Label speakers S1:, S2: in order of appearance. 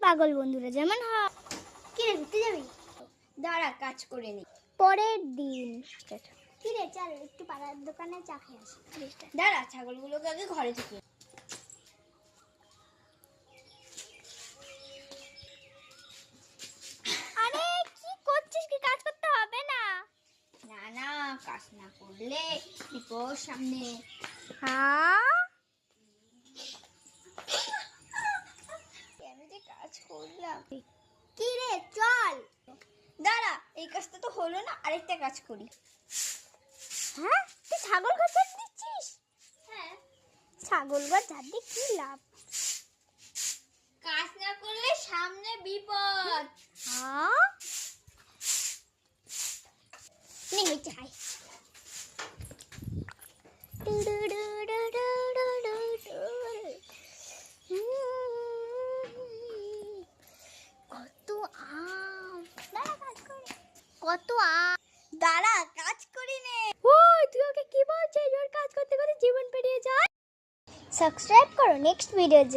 S1: পাগল বন্ধুরা যেমন হয়। কি রে ঘুরতে যাবি?
S2: দাঁড়া কাজ করে নি।
S1: পরের দিন কি রে চল একটু পাড়ার দোকানে চা খেয়ে আসি।
S2: দাঁড়া ছাগলগুলোকে আগে ঘরে থেকে।
S1: আরে কি করছিস? কি কাজ করতে হবে না?
S2: না না কাজ না করলে বিপদ সামনে।
S1: হ্যাঁ
S2: কেন যে কাজ করলাম।
S1: কি রে চল।
S2: দাঁড়া এই কাজটা তো হলো না, আরেকটা কাজ করি।
S1: হ্যাঁ তুই ছাগল ঘর ঝাড় দিচ্ছিস?
S2: হ্যাঁ
S1: ছাগল ঘর ঝাড় দিয়ে কি লাভ?
S2: কাজ না করলে সামনে বিপদ।
S1: হ্যাঁ নে হচ্ছে খাই। কত আম, কত আম।
S2: দাঁড়া কাজ করি নে।
S1: ওই তুই ওকে কি বলছিস? ওর কাজ করতে করতে জীবন পেরিয়ে যায়। সাবস্ক্রাইব করো নেক্সট ভিডিওর জন্য।